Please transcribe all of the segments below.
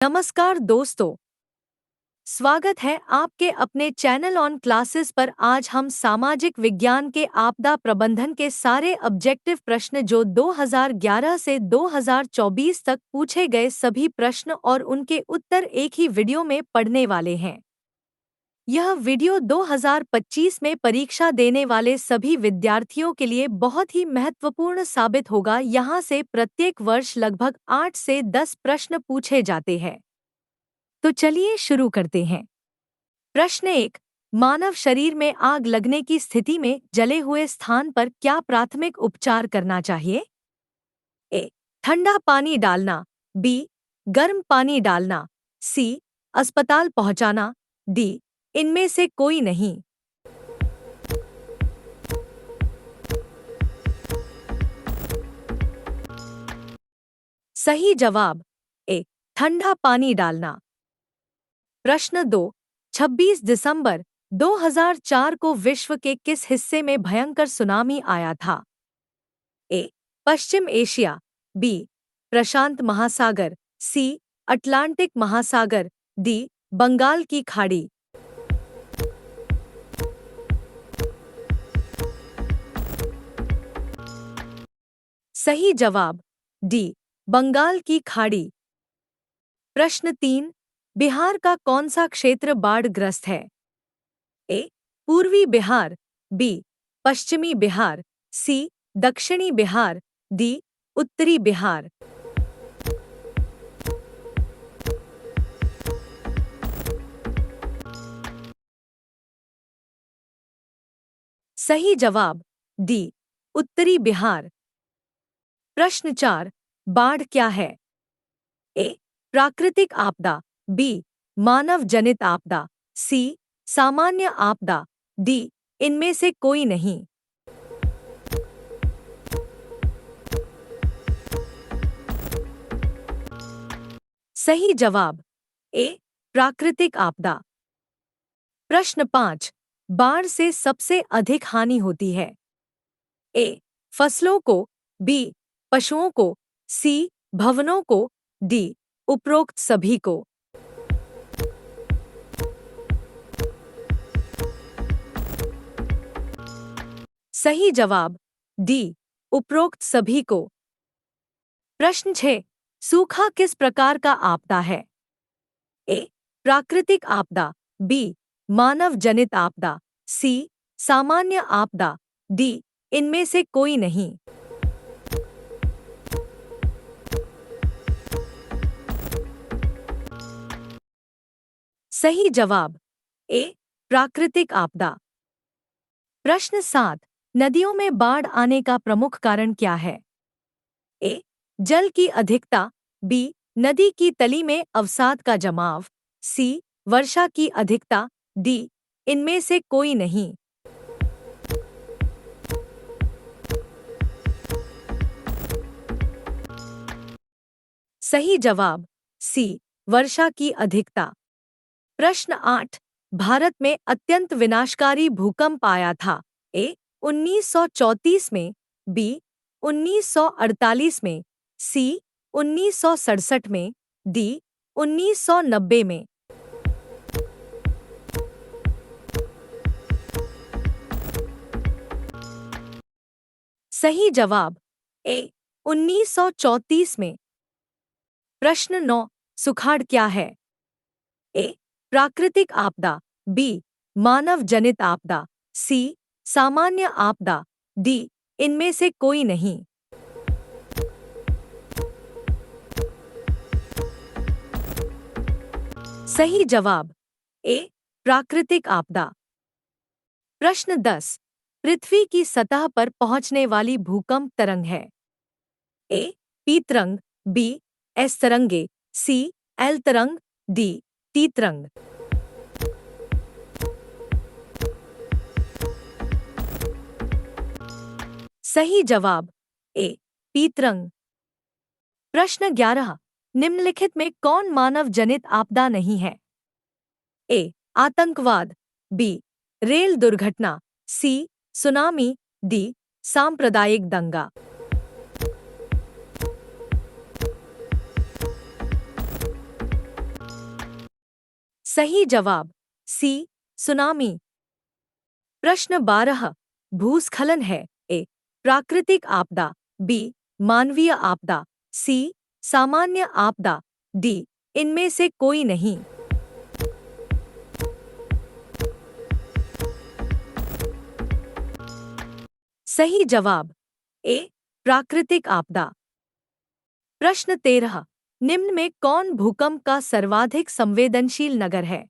नमस्कार दोस्तों, स्वागत है आपके अपने चैनल ऑन क्लासेस पर। आज हम सामाजिक विज्ञान के आपदा प्रबंधन के सारे ऑब्जेक्टिव प्रश्न जो 2011 से 2024 तक पूछे गए सभी प्रश्न और उनके उत्तर एक ही वीडियो में पढ़ने वाले हैं। यह वीडियो 2025 में परीक्षा देने वाले सभी विद्यार्थियों के लिए बहुत ही महत्वपूर्ण साबित होगा। यहाँ से प्रत्येक वर्ष लगभग 8 से 10 प्रश्न पूछे जाते हैं। तो चलिए शुरू करते हैं। प्रश्न 1। मानव शरीर में आग लगने की स्थिति में जले हुए स्थान पर क्या प्राथमिक उपचार करना चाहिए? ए। ठंडा पानी डालना, बी। गर्म पानी डालना, सी। अस्पताल पहुंचाना, डी। इनमें से कोई नहीं। सही जवाब ए। ठंडा पानी डालना। प्रश्न 2। 26 दिसंबर 2004 को विश्व के किस हिस्से में भयंकर सुनामी आया था? ए। पश्चिम एशिया, बी। प्रशांत महासागर, सी। अटलांटिक महासागर, डी। बंगाल की खाड़ी। सही जवाब डी। बंगाल की खाड़ी। प्रश्न 3। बिहार का कौन सा क्षेत्र बाढ़ग्रस्त है? ए। पूर्वी बिहार, बी। पश्चिमी बिहार, सी। दक्षिणी बिहार, डी। उत्तरी बिहार। सही जवाब डी। उत्तरी बिहार। प्रश्न 4। बाढ़ क्या है? ए। प्राकृतिक आपदा, बी। मानव जनित आपदा, सी। सामान्य आपदा, डी। इनमें से कोई नहीं। सही जवाब ए। प्राकृतिक आपदा। प्रश्न 5। बाढ़ से सबसे अधिक हानि होती है? ए। फसलों को, बी। पशुओं को, सी। भवनों को, डी। उपरोक्त सभी को। सही जवाब डी। उपरोक्त सभी को। प्रश्न 6। सूखा किस प्रकार का आपदा है? ए। प्राकृतिक आपदा, बी। मानव जनित आपदा, सी। सामान्य आपदा, डी। इनमें से कोई नहीं। सही जवाब ए। प्राकृतिक आपदा। प्रश्न 7। नदियों में बाढ़ आने का प्रमुख कारण क्या है? ए। जल की अधिकता, बी। नदी की तली में अवसाद का जमाव, सी। वर्षा की अधिकता, डी। इनमें से कोई नहीं। सही जवाब सी। वर्षा की अधिकता। प्रश्न 8। भारत में अत्यंत विनाशकारी भूकंप आया था? ए। 1934 में, बी। 1948 में, सी। 1967 में, डी। 1990 में। सही जवाब ए। 1934 में। प्रश्न 9। सुखाड़ क्या है? ए। प्राकृतिक आपदा, बी। मानव जनित आपदा, सी। सामान्य आपदा, डी। इनमें से कोई नहीं। सही जवाब ए। प्राकृतिक आपदा। प्रश्न 10। पृथ्वी की सतह पर पहुंचने वाली भूकंप तरंग है? ए। पी तरंग, बी। एस तरंगे, सी। एल तरंग, डी। टी तरंग। सही जवाब ए। पी तरंग। प्रश्न 11। निम्नलिखित में कौन मानव जनित आपदा नहीं है? ए। आतंकवाद, बी। रेल दुर्घटना, सी। Tsunami, D. सांप्रदायिक दंगा। सही जवाब सी सुनामी। प्रश्न 12 भूस्खलन है। ए प्राकृतिक आपदा, बी मानवीय आपदा, सी सामान्य आपदा, डी इनमें से कोई नहीं। सही जवाब ए प्राकृतिक आपदा। प्रश्न 13 निम्न में कौन भूकंप का सर्वाधिक संवेदनशील नगर है?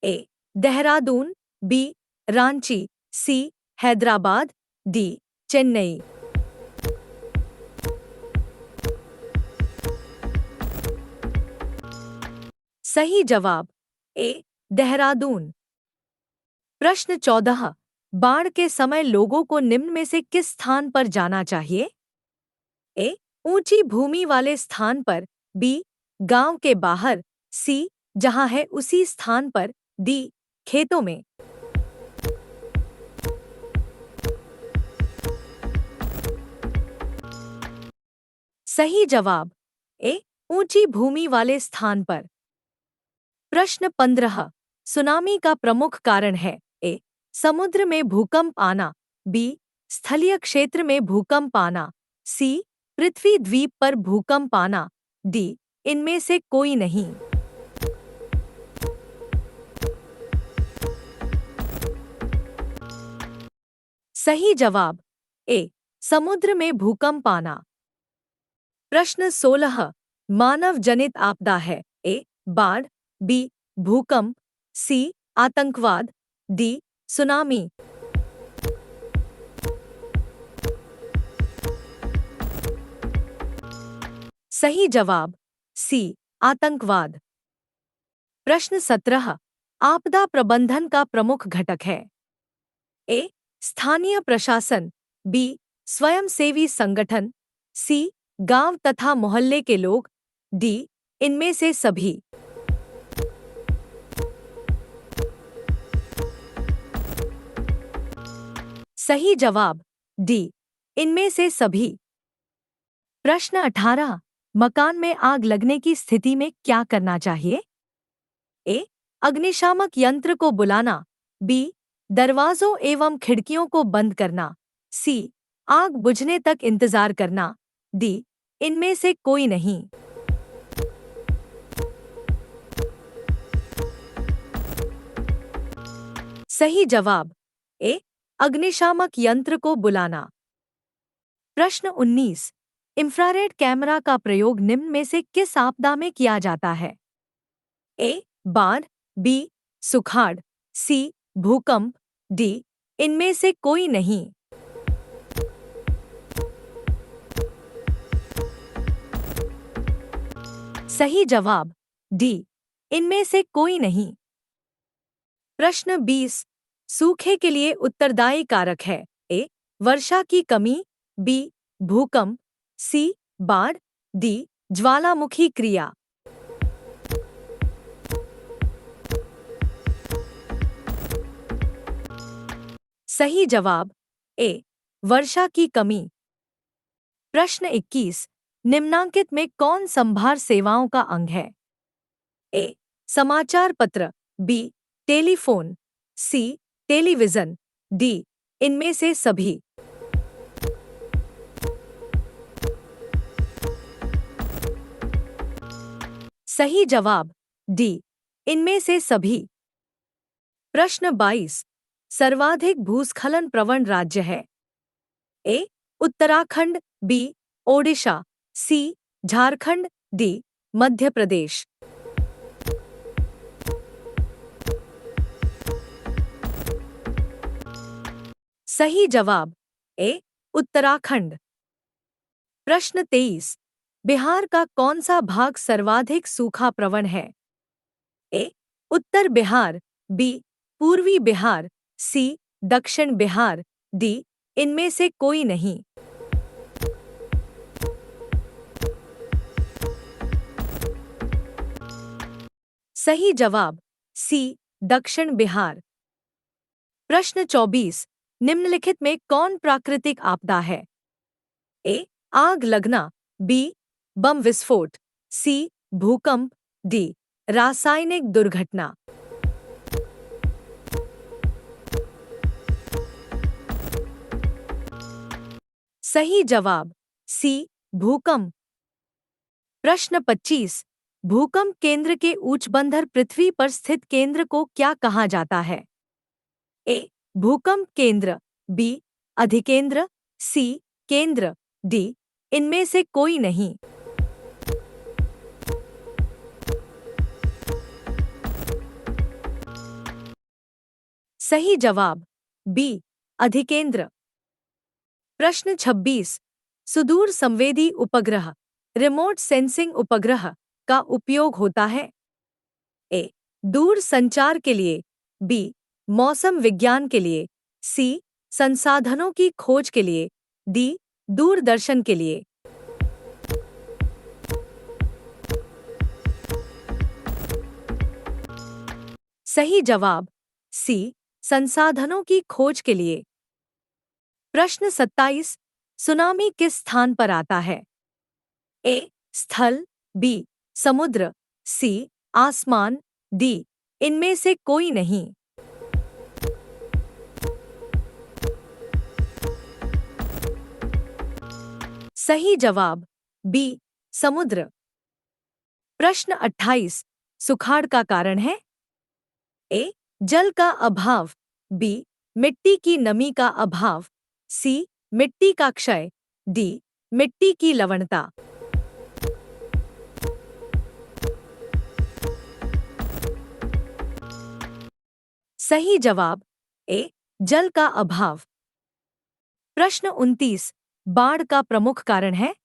ए देहरादून, बी रांची, सी हैदराबाद, डी चेन्नई। सही जवाब ए देहरादून। प्रश्न 14 बाढ़ के समय लोगों को निम्न में से किस स्थान पर जाना चाहिए? ए ऊंची भूमि वाले स्थान पर, बी गांव के बाहर, सी जहां है उसी स्थान पर, डी खेतों में। सही जवाब ए ऊंची भूमि वाले स्थान पर। प्रश्न 15 सुनामी का प्रमुख कारण है? ए समुद्र में भूकंप आना, बी स्थलीय क्षेत्र में भूकंप आना, सी पृथ्वी द्वीप पर भूकंप आना, डी इनमें से कोई नहीं। सही जवाब ए समुद्र में भूकंप आना। प्रश्न 16 मानव जनित आपदा है? ए बाढ़, बी भूकंप, सी आतंकवाद, डी सुनामी। सही जवाब सी आतंकवाद। प्रश्न 17 आपदा प्रबंधन का प्रमुख घटक है? ए स्थानीय प्रशासन, बी स्वयंसेवी संगठन, सी गांव तथा मोहल्ले के लोग, डी इनमें से सभी। सही जवाब डी इनमें से सभी। प्रश्न 18 मकान में आग लगने की स्थिति में क्या करना चाहिए? ए अग्निशामक यंत्र को बुलाना, बी दरवाजों एवं खिड़कियों को बंद करना, सी आग बुझने तक इंतजार करना, डी इनमें से कोई नहीं। सही जवाब ए अग्निशामक यंत्र को बुलाना। प्रश्न 19 इंफ्रारेड कैमरा का प्रयोग निम्न में से किस आपदा में किया जाता है? ए बाढ़, बी सुखाड़, सी भूकंप, डी इनमें से कोई नहीं। सही जवाब डी इनमें से कोई नहीं। प्रश्न 20 सूखे के लिए उत्तरदायी कारक है? ए वर्षा की कमी, बी भूकंप, सी बाढ़, डी ज्वालामुखी क्रिया। सही जवाब ए वर्षा की कमी। प्रश्न 21 निम्नांकित में कौन संभार सेवाओं का अंग है? ए समाचार पत्र, बी टेलीफोन, सी टेलीविजन, डी इनमें से सभी। सही जवाब डी इनमें से सभी। प्रश्न 22 सर्वाधिक भूस्खलन प्रवण राज्य है? ए उत्तराखंड, बी ओडिशा, सी झारखंड, डी मध्य प्रदेश। सही जवाब ए उत्तराखंड। प्रश्न 23 बिहार का कौन सा भाग सर्वाधिक सूखा प्रवण है? ए उत्तर बिहार, बी पूर्वी बिहार, सी दक्षिण बिहार, डी इनमें से कोई नहीं। सही जवाब सी दक्षिण बिहार। प्रश्न 24 निम्नलिखित में कौन प्राकृतिक आपदा है? ए आग लगना, बी बम विस्फोट, सी भूकंप, डी रासायनिक दुर्घटना। सही जवाब सी, भूकंप। प्रश्न 25। भूकंप केंद्र के ऊर्ध्वाधर पृथ्वी पर स्थित केंद्र को क्या कहा जाता है? ए, भूकंप केंद्र। बी, अधिकेंद्र। सी, केंद्र। डी, इनमें से कोई नहीं। सही जवाब बी, अधिकेंद्र। प्रश्न 26। सुदूर संवेदी उपग्रह रिमोट सेंसिंग उपग्रह का उपयोग होता है? ए, दूर संचार के लिए। बी, मौसम विज्ञान के लिए। सी, संसाधनों की खोज के लिए। डी, दूरदर्शन के लिए। सही जवाब सी, संसाधनों की खोज के लिए। प्रश्न 27। सुनामी किस स्थान पर आता है? ए, स्थल। बी, समुद्र। सी, आसमान। डी, इनमें से कोई नहीं। सही जवाब बी, समुद्र। प्रश्न 28। सुखाड़ का कारण है? ए, जल का अभाव। बी, मिट्टी की नमी का अभाव। सी, मिट्टी का क्षय। डी, मिट्टी की लवणता। सही जवाब ए, जल का अभाव। प्रश्न 29। बाढ़ का प्रमुख कारण है?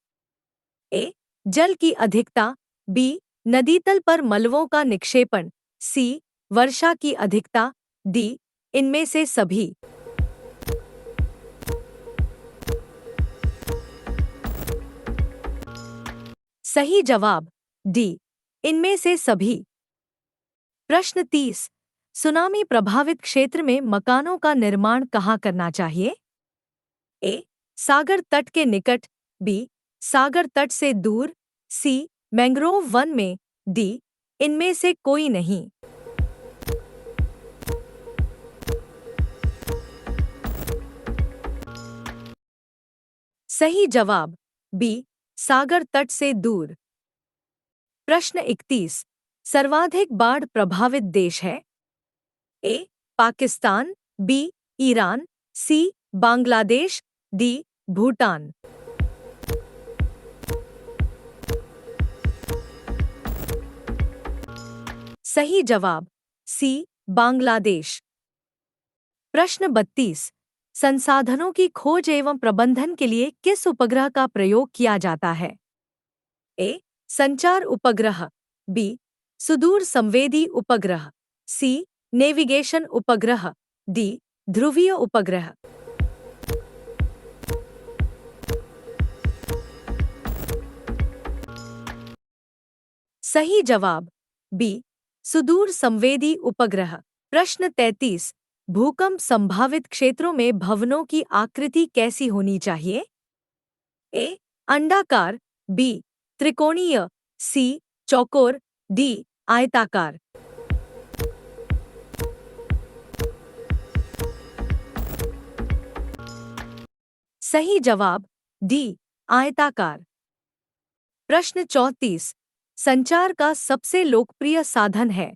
ए, जल की अधिकता। बी, नदी तल पर मलबों का निक्षेपण। सी, वर्षा की अधिकता। डी, इनमें से सभी। सही जवाब डी, इनमें से सभी। प्रश्न 30। सुनामी प्रभावित क्षेत्र में मकानों का निर्माण कहाँ करना चाहिए? ए, सागर तट के निकट। बी, सागर तट से दूर। सी, मैंग्रोव वन में। डी, इनमें से कोई नहीं। सही जवाब बी, सागर तट से दूर। प्रश्न 31। सर्वाधिक बाढ़ प्रभावित देश है? A, Pakistan. B, Iran. C, Bangladesh. D, Bhutan. सही जवाब सी, बांग्लादेश। प्रश्न 32। संसाधनों की खोज एवं प्रबंधन के लिए किस उपग्रह का प्रयोग किया जाता है? ए, संचार उपग्रह। बी, सुदूर संवेदी उपग्रह। सी, नेविगेशन उपग्रह। डी, ध्रुवीय उपग्रह। सही जवाब बी, सुदूर संवेदी उपग्रह। प्रश्न 33। भूकंप संभावित क्षेत्रों में भवनों की आकृति कैसी होनी चाहिए? ए, अंडाकार। बी, त्रिकोणीय। सी, चौकोर। डी, आयताकार। सही जवाब डी, आयताकार। प्रश्न 34। संचार का सबसे लोकप्रिय साधन है?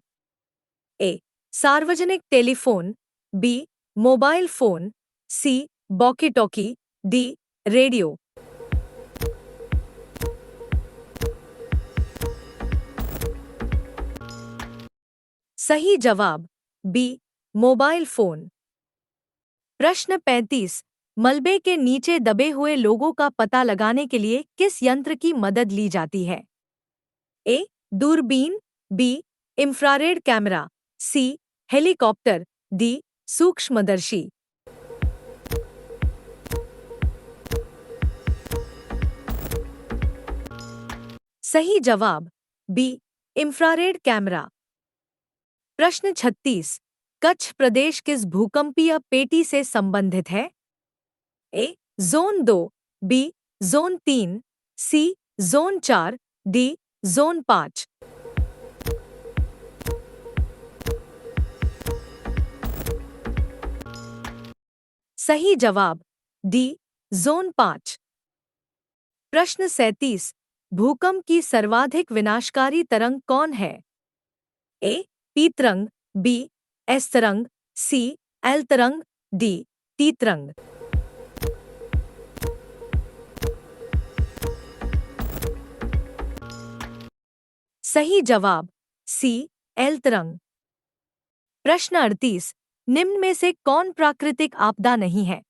ए, सार्वजनिक telephone. B, mobile phone. C, walkie talkie. D, radio. सही जवाब बी, मोबाइल फोन। प्रश्न 35। मलबे के नीचे दबे हुए लोगों का पता लगाने के लिए किस यंत्र की मदद ली जाती है? ए, दूरबीन। B, infrared camera. C, helicopter. D, सूक्ष्मदर्शी। सही जवाब बी, इंफ्रारेड कैमरा। प्रश्न 36। कच्छ प्रदेश किस भूकंपीय पेटी से संबंधित है? A, zone 2। B, zone 3। C, zone 4। D, zone 5। सही जवाब डी जोन 5। प्रश्न 37। भूकंप की सर्वाधिक विनाशकारी तरंग कौन है? ए पी तरंग, बी एस तरंग, सी एल तरंग, डी टी तरंग। सही जवाब सी एल तरंग। प्रश्न 38। निम्न में से कौन प्राकृतिक आपदा नहीं है?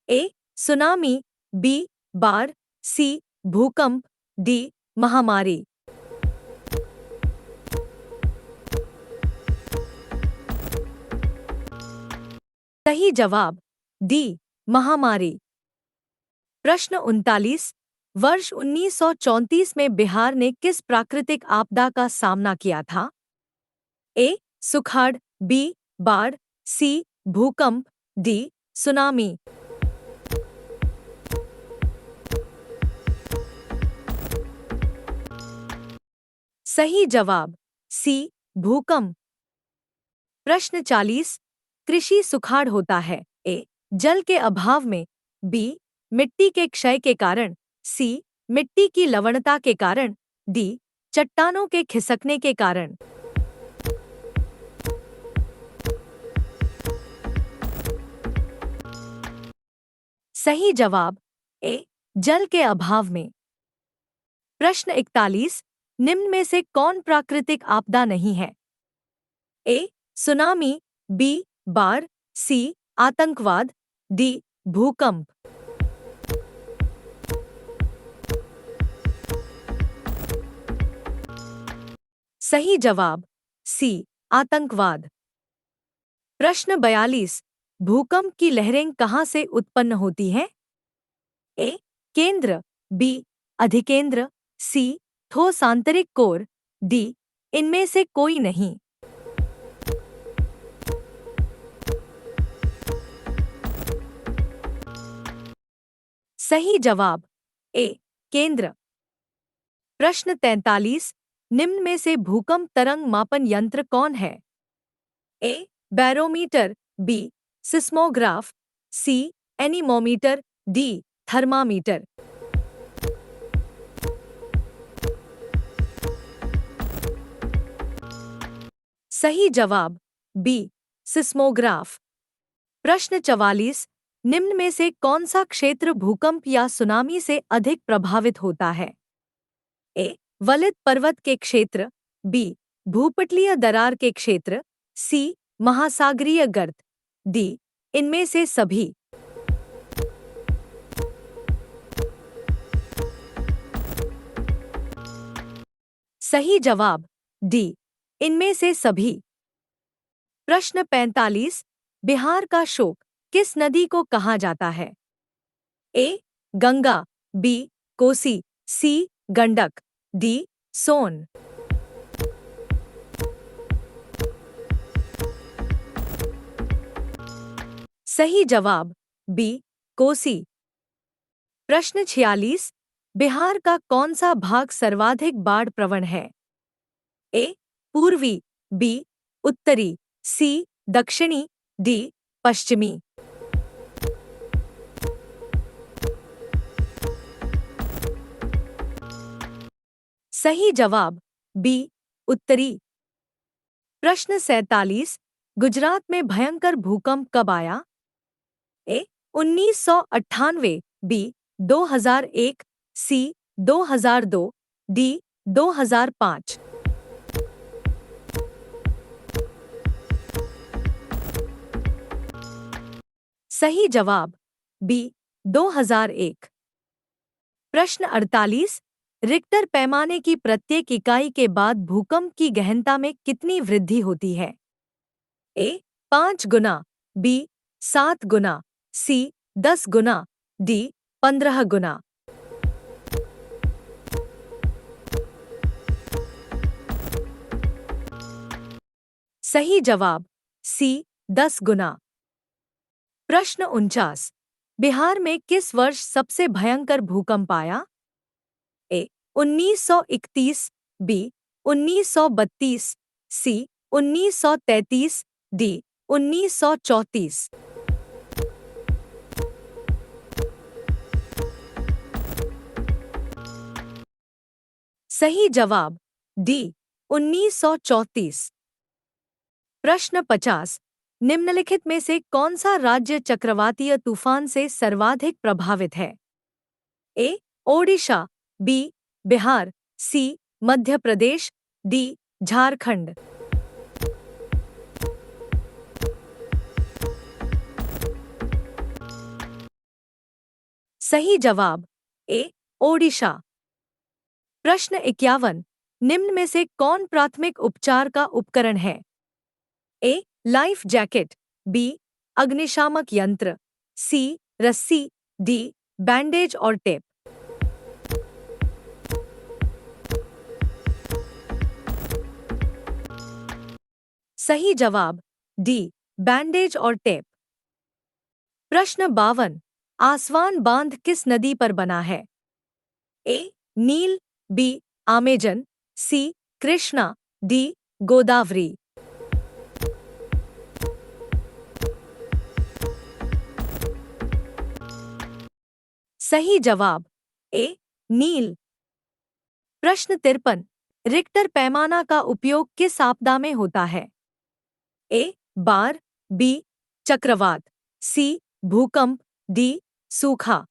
ए सुनामी, बी बाढ़, सी भूकंप, डी महामारी। सही जवाब डी महामारी। प्रश्न 39। वर्ष 1934 में बिहार ने किस प्राकृतिक आपदा का सामना किया था? ए सुखाड़, बी बाढ़, सी भूकंप, डी सुनामी। सही जवाब सी भूकंप। प्रश्न 40। कृषि सुखाड़ होता है? ए जल के अभाव में, बी मिट्टी के क्षय के कारण, सी मिट्टी की लवणता के कारण, डी चट्टानों के खिसकने के कारण। सही जवाब ए जल के अभाव में। प्रश्न 41। निम्न में से कौन प्राकृतिक आपदा नहीं है? ए सुनामी, बी बाढ़, सी आतंकवाद, डी भूकंप। सही जवाब सी आतंकवाद। प्रश्न 42। भूकंप की लहरें कहाँ से उत्पन्न होती हैं? ए केंद्र, बी अधिकेंद्र, सी ठोस आंतरिक कोर, डी इनमें से कोई नहीं। सही जवाब ए केंद्र। प्रश्न 43। निम्न में से भूकंप तरंग मापन यंत्र कौन है? ए बैरोमीटर, बी सिस्मोग्राफ, सी एनीमोमीटर, डी थर्मामीटर। सही जवाब बी सिस्मोग्राफ। प्रश्न 44। निम्न में से कौन सा क्षेत्र भूकंप या सुनामी से अधिक प्रभावित होता है? ए वलित पर्वत के क्षेत्र, बी भूपटलीय दरार के क्षेत्र, सी महासागरीय गर्त, डी इनमें से सभी। सही जवाब डी इनमें से सभी। प्रश्न 45। बिहार का शोक किस नदी को कहा जाता है? ए गंगा, बी कोसी, सी गंडक, डी सोन। सही जवाब बी कोसी। प्रश्न 46। बिहार का कौन सा भाग सर्वाधिक बाढ़ प्रवण है? ए पूर्वी, बी उत्तरी, सी दक्षिणी, डी पश्चिमी। सही जवाब बी उत्तरी। प्रश्न 47। गुजरात में भयंकर भूकंप कब आया? ए 1998, बी 2001, सी 2002, डी 2005। सही जवाब बी 2001। प्रश्न 48। रिक्टर पैमाने की प्रत्येक इकाई के बाद भूकंप की गहनता में कितनी वृद्धि होती है? ए 5 गुना, बी 7 गुना, सी 10 गुना, डी 15 गुना। सही जवाब सी 10 गुना। प्रश्न 49। बिहार में किस वर्ष सबसे भयंकर भूकंप आया? ए 1931, बी 1932, सी 1933, डी 1934। सही जवाब डी 1934। प्रश्न 50। निम्नलिखित में से कौन सा राज्य चक्रवातीय तूफान से सर्वाधिक प्रभावित है? ए ओडिशा, बी बिहार, सी मध्य प्रदेश, डी झारखंड। सही जवाब ए ओडिशा। प्रश्न 51। निम्न में से कौन प्राथमिक उपचार का उपकरण है? ए लाइफ जैकेट, बी अग्निशामक यंत्र, सी रस्सी, डी बैंडेज और टेप। सही जवाब डी बैंडेज और टेप। प्रश्न 52। आसवान बांध किस नदी पर बना है? ए नील, बी आमेजन, सी कृष्णा, डी गोदावरी। सही जवाब ए नील। प्रश्न 53। रिक्टर पैमाना का उपयोग किस आपदा में होता है? ए बाढ़, बी चक्रवात, सी भूकंप, डी सूखा।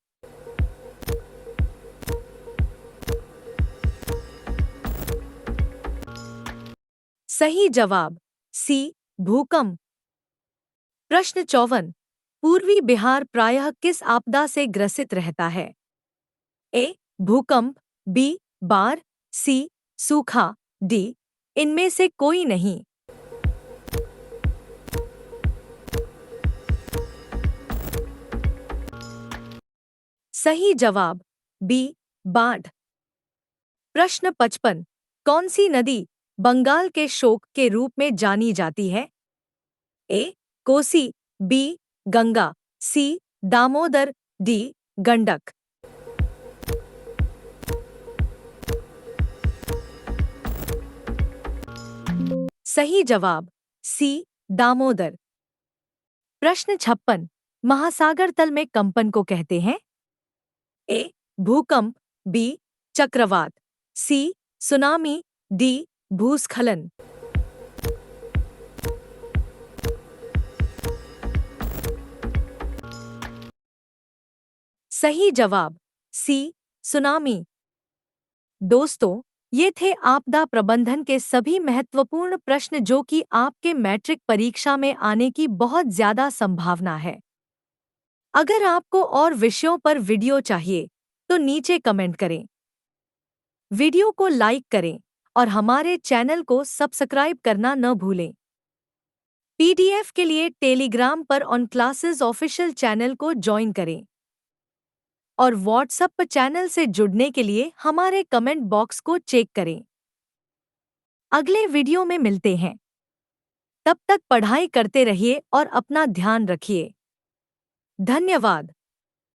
सही जवाब सी भूकंप। प्रश्न 54। पूर्वी बिहार प्रायः किस आपदा से ग्रसित रहता है? ए भूकंप, बी बाढ़, सी सूखा, डी इनमें से कोई नहीं। सही जवाब बी बाढ़। प्रश्न 55। कौन सी नदी बंगाल के शोक के रूप में जानी जाती है? ए कोसी, बी गंगा, सी दामोदर, डी गंडक। सही जवाब सी दामोदर। प्रश्न 56। महासागर तल में कंपन को कहते हैं? ए भूकंप, बी चक्रवात, सी सुनामी, डी भूस्खलन। सही जवाब सी सुनामी। दोस्तों, ये थे आपदा प्रबंधन के सभी महत्वपूर्ण प्रश्न जो कि आपके मैट्रिक परीक्षा में आने की बहुत ज्यादा संभावना है। अगर आपको और विषयों पर वीडियो चाहिए तो नीचे कमेंट करें, वीडियो को लाइक करें और हमारे चैनल को सब्सक्राइब करना न भूलें। पीडीएफ के लिए टेलीग्राम पर ऑन क्लासेस ऑफिशियल चैनल को ज्वाइन करें और व्हाट्सएप चैनल से जुड़ने के लिए हमारे कमेंट बॉक्स को चेक करें। अगले वीडियो में मिलते हैं। तब तक पढ़ाई करते रहिए और अपना ध्यान रखिए। धन्यवाद।